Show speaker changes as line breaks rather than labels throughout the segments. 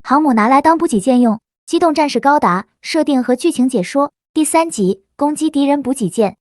航母拿来当补给舰用。机动战士高达设定和剧情解说第3集攻击敌人补给舰。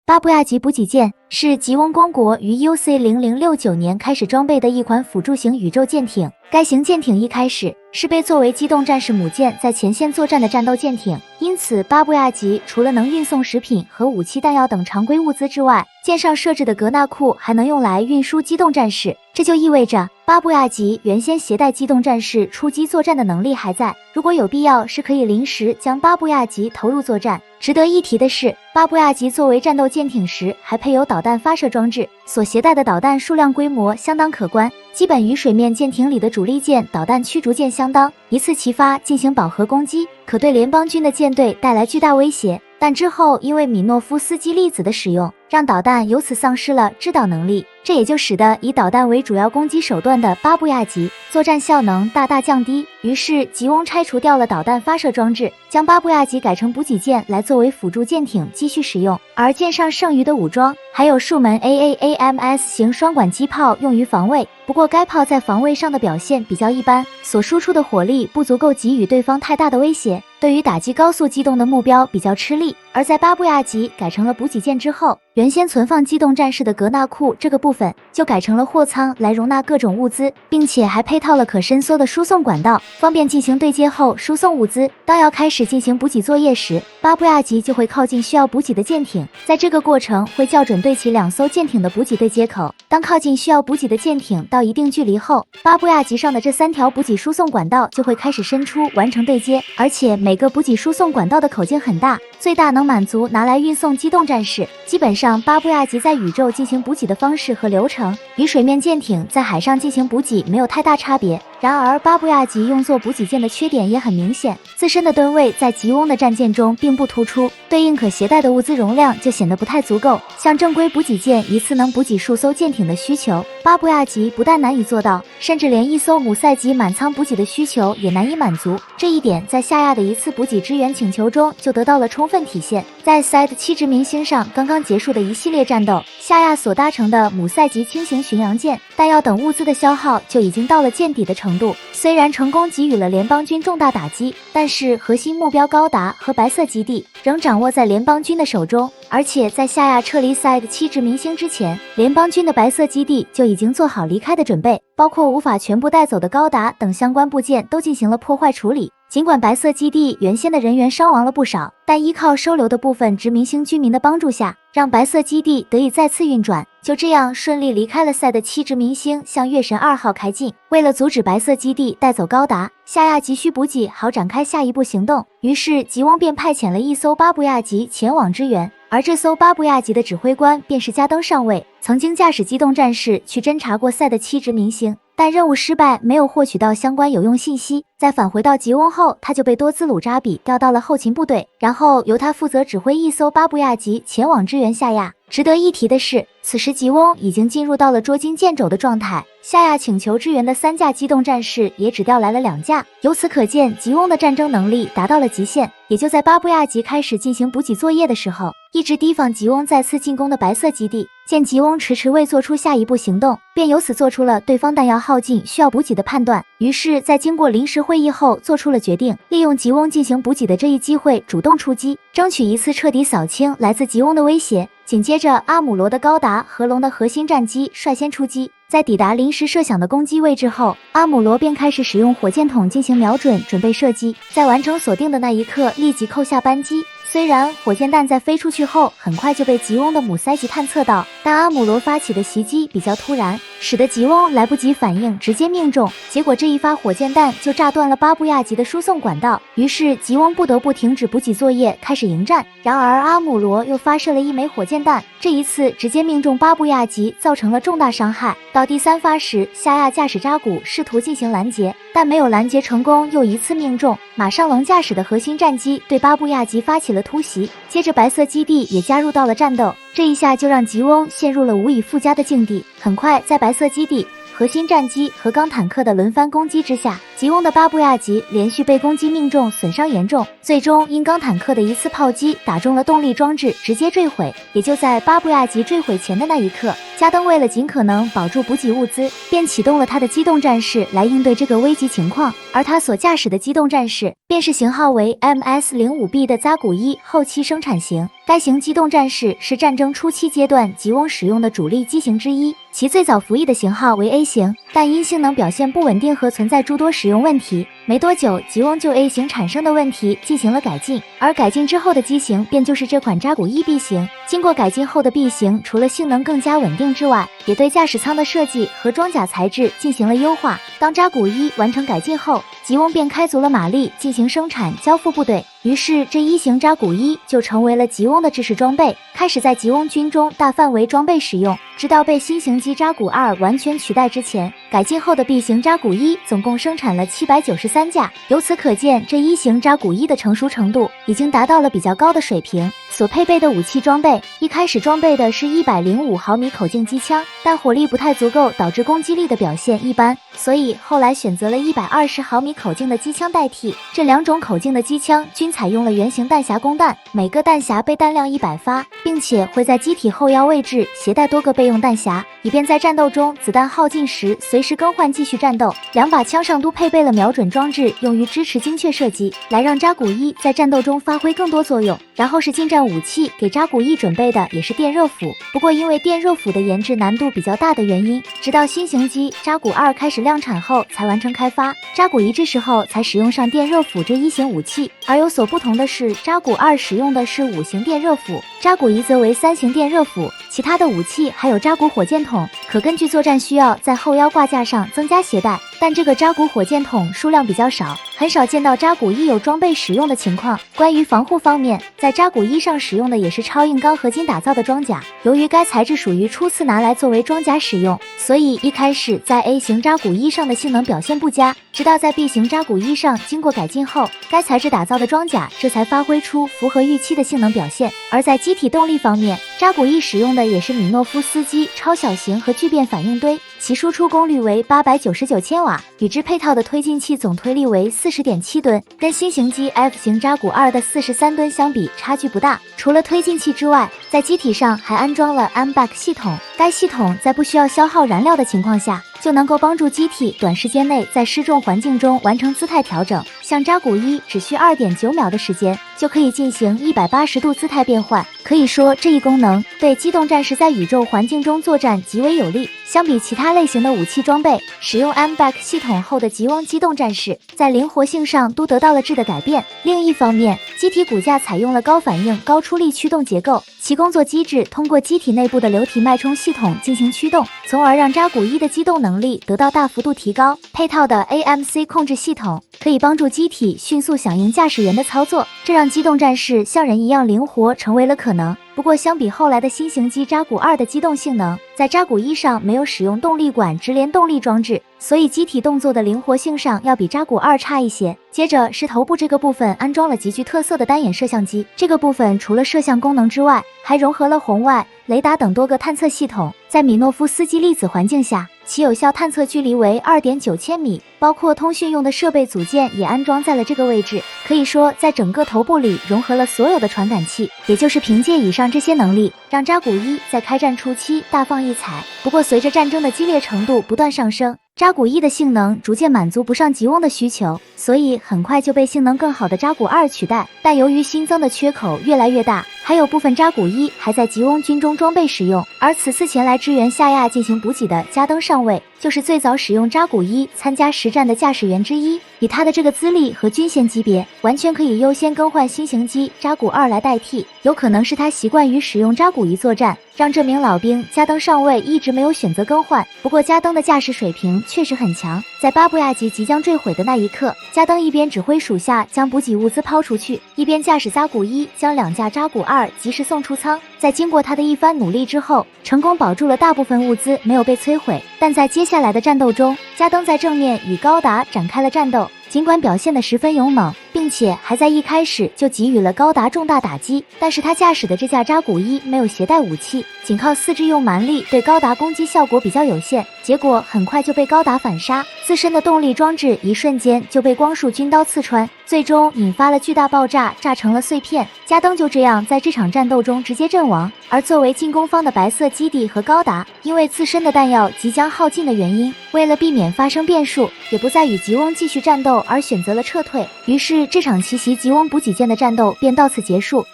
巴布亚级补给舰是吉翁公国于 UC0069 年开始装备的一款辅助型宇宙舰艇。该型舰艇一开始是被作为机动战士母舰在前线作战的战斗舰艇，因此巴布亚级除了能运送食品和武器弹药等常规物资之外，舰上设置的格纳库还能用来运输机动战士。这就意味着巴布亚级原先携带机动战士出击作战的能力还在，如果有必要是可以临时将巴布亚级投入作战。值得一提的是，巴布亚级作为战斗舰艇时还配有导弹发射装置，所携带的导弹数量规模相当可观，基本与水面舰艇里的主力舰导弹驱逐舰相当，一次齐发进行饱和攻击，可对联邦军的舰队带来巨大威胁。但之后因为米诺夫斯基粒子的使用，让导弹由此丧失了制导能力，这也就使得以导弹为主要攻击手段的巴布亚级作战效能大大降低。于是吉翁拆除掉了导弹发射装置，将巴布亚级改成补给舰来作为辅助舰艇继续使用，而舰上剩余的武装还有数门 AAAMS 型双管机炮用于防卫，不过该炮在防卫上的表现比较一般，所输出的火力不足够给予对方太大的威胁，对于打击高速机动的目标比较吃力。而在巴布亚级改成了补给舰之后，原先存放机动战士的格纳库这个部分就改成了货舱来容纳各种物资，并且还配套了可伸缩的输送管道，方便进行对接后输送物资。当要开始进行补给作业时，巴布亚级就会靠近需要补给的舰艇，在这个过程会校准对齐2艘舰艇的补给对接口。当靠近需要补给的舰艇到一定距离后，巴布亚级上的这3条补给输送管道就会开始伸出完成对接，而且每个补给输送管道的口径很大，最大能满足拿来运送机动战士。基本上巴布亚级在宇宙进行补给的方式和流程与水面舰艇在海上进行补给没有太大差别。然而巴布亚级用作补给舰的缺点也很明显，自身的吨位在吉翁的战舰中并不突出，对应可携带的物资容量就显得不太足够。像正规补给舰一次能补给数艘舰艇的需求，巴布亚级不但难以做到，甚至连1艘姆塞级满舱补给的需求也难以满足。这一点在夏亚的一次补给支援请求中就得到了充分体现。在 SIDE-7 殖民星上刚刚结束的一系列战斗，夏亚所搭乘的姆塞级轻型巡洋舰弹药等物资的消耗就已经到了见底的程度。虽然成功给予了联邦军重大打击，但是核心目标高达和白色基地仍掌握在联邦军的手中，而且在夏亚撤离 SIDE-7 殖民星之前，联邦军的白色基地就已经做好离开的准备，包括无法全部带走的高达等相关部件都进行了破坏处理。尽管白色基地原先的人员伤亡了不少，但依靠收留的部分殖民星居民的帮助下，让白色基地得以再次运转，就这样顺利离开了SIDE-7殖民星，向月神2号开进。为了阻止白色基地带走高达，夏亚急需补给好展开下一步行动，于是吉翁便派遣了1艘巴布亚级前往支援。而这艘巴布亚级的指挥官便是加登上尉，曾经驾驶机动战士去侦察过SIDE-7殖民星，但任务失败，没有获取到相关有用信息。在返回到吉翁后，他就被多兹鲁扎比调到了后勤部队，然后由他负责指挥1艘巴布亚级前往支援夏亚。值得一提的是，此时吉翁已经进入到了捉襟见肘的状态，夏亚请求支援的3架机动战士也只调来了2架，由此可见吉翁的战争能力达到了极限。也就在巴布亚级开始进行补给作业的时候，一直提防吉翁再次进攻的白色基地见吉翁迟迟未做出下一步行动，便由此做出了对方弹药耗尽需要补给的判断，于是在经过临时会议后做出了决定，利用吉翁进行补给的这一机会主动出击，争取一次彻底扫清来自吉翁的威胁。紧接着阿姆罗的高达和龙的核心战机率先出击，在抵达临时设想的攻击位置后，阿姆罗便开始使用火箭筒进行瞄准，准备射击，在完成锁定的那一刻立即扣下扳机。虽然火箭弹在飞出去后很快就被吉翁的姆塞级探测到，但阿姆罗发起的袭击比较突然，使得吉翁来不及反应，直接命中。结果这一发火箭弹就炸断了巴布亚级的输送管道，于是吉翁不得不停止补给作业，开始迎战。然而阿姆罗又发射了1枚火箭弹，这一次直接命中巴布亚级，造成了重大伤害。到第3发时，夏亚驾驶扎古试图进行拦截，但没有拦截成功，又一次命中。马上龙驾驶的核心战机对巴布亚级发起了突袭，接着白色基地也加入到了战斗，这一下就让吉翁陷入了无以复加的境地。很快在白色基地核心战机和钢坦克的轮番攻击之下，吉翁的巴布亚级连续被攻击命中，损伤严重，最终因钢坦克的一次炮击打中了动力装置，直接坠毁。也就在巴布亚级坠毁前的那一刻，加登为了尽可能保住补给物资，便启动了他的机动战士来应对这个危急情况，而他所驾驶的机动战士便是型号为 MS-05B 的扎古伊后期生产型。该型机动战士是战争初期阶段吉翁使用的主力机型之一，其最早服役的型号为 A 型，但因性能表现不稳定和存在诸多使用问题，没多久吉翁就 A 型产生的问题进行了改进，而改进之后的机型便就是这款扎古伊 B 型。经过改进后的 B 型，除了性能更加稳定之外，也对驾驶舱的设计和装甲材质进行了优化。当扎古伊完成改进后，吉翁便开足了马力进行生产交付部队，于是这一型扎古伊就成为了吉翁的制式装备，开始在吉翁军中大范围装备使用，直到被新型机扎古2完全取代之前。改进后的 B 型扎古伊总共生产了793架，由此可见这一型扎古伊的成熟程度已经达到了比较高的水平。所配备的武器装备，一开始装备的是105毫米口径机枪，但火力不太足够，导致攻击力的表现一般，所以后来选择了120毫米口径的机枪代替。这两种口径的机枪均采用了圆形弹匣供弹，每个弹匣备弹量100发，并且会在机体后腰位置携带多个备用弹匣，以便在战斗中子弹耗尽时随时更换继续战斗。两把枪上都配备了瞄准装置，用于支持精确射击，来让扎古伊在战斗中发挥更多作用。然后是近战武器，给扎古伊准备的也是电热斧，不过因为电热斧的研制难度比较大的原因，直到新型机扎古2开始量产后才完成开发，扎古伊这时候才使用上电热斧这一型武器。而有所不同的是，扎古2使用的是5型电热斧，扎古伊则为3型电热斧。其他的武器还有扎古火箭筒，可根据作战需要在后腰挂架上增加携带，但这个扎古火箭筒数量比较少，很少见到扎古伊有装备使用的情况。关于防护方面，在扎古伊上使用的也是超硬钢合金打造的装甲，由于该材质属于初次拿来作为装甲使用，所以一开始在 A 型扎古伊上的性能表现不佳，直到在 B 型扎古伊上经过改进后，该材质打造的装甲这才发挥出符合预期的性能表现。而在机体动力方面，扎古伊使用的也是米诺夫斯基超小型和聚变反应堆，其输出功率为899千瓦，与之配套的推进器总推力为40.7吨，跟新型机 F 型扎古2的43吨相比差距不大。除了推进器之外，在机体上还安装了 AMBAC 系统，该系统在不需要消耗燃料的情况下，就能够帮助机体短时间内在失重环境中完成姿态调整。像扎古伊只需2.9秒的时间就可以进行180度姿态变换，可以说这一功能对机动战士在宇宙环境中作战极为有利。相比其他类型的武器装备，使用 AMBAC 系统后的吉翁机动战士在灵活性上都得到了质的改变。另一方面，机体骨架采用了高反应高出力驱动结构，其工作机制通过机体内部的流体脉冲系统进行驱动，从而让扎古伊的机动能力得到大幅度提高。配套的 AMC 控制系统可以帮助机体迅速响应驾驶员的操作，这让机动战士像人一样灵活成为了可能。不过相比后来的新型机扎古2的机动性能，在扎古1上没有使用动力管直连动力装置，所以机体动作的灵活性上要比扎古2差一些。接着是头部这个部分安装了极具特色的单眼摄像机，这个部分除了摄像功能之外，还融合了红外、雷达等多个探测系统，在米诺夫斯基粒子环境下，其有效探测距离为2.9千米，包括通讯用的设备组件也安装在了这个位置。可以说在整个头部里融合了所有的传感器，也就是凭借以上这些能力，让扎古伊在开战初期大放异彩。不过随着战争的激烈程度不断上升，扎古一的性能逐渐满足不上吉翁的需求，所以很快就被性能更好的扎古2取代。但由于新增的缺口越来越大，还有部分扎古一还在吉翁军中装备使用，而此次前来支援夏亚进行补给的加登上尉，就是最早使用扎古一参加实战的驾驶员之一。以他的这个资历和军衔级别，完全可以优先更换新型机扎古2来代替。有可能是他习惯于使用扎古一作战，让这名老兵加登上尉一直没有选择更换。不过加登的驾驶水平确实很强，在巴布亚级即将坠毁的那一刻，加登一边指挥属下将补给物资抛出去，一边驾驶扎古一将2架扎古2及时送出舱。在经过他的一番努力之后，成功保住了大部分物资没有被摧毁。但在接下来的战斗中，加登在正面与高达展开了战斗，尽管表现得十分勇猛，并且还在一开始就给予了高达重大打击，但是他驾驶的这架扎古一没有携带武器，仅靠4肢用蛮力对高达攻击效果比较有限，结果很快就被高达反杀，自身的动力装置一瞬间就被光束军刀刺穿，最终引发了巨大爆炸，炸成了碎片。加登就这样在这场战斗中直接阵亡。而作为进攻方的白色基地和高达，因为自身的弹药即将耗尽的原因，为了避免发生变数，也不再与吉翁继续战斗而选择了撤退。于是这场奇袭吉翁补给舰的战斗便到此结束。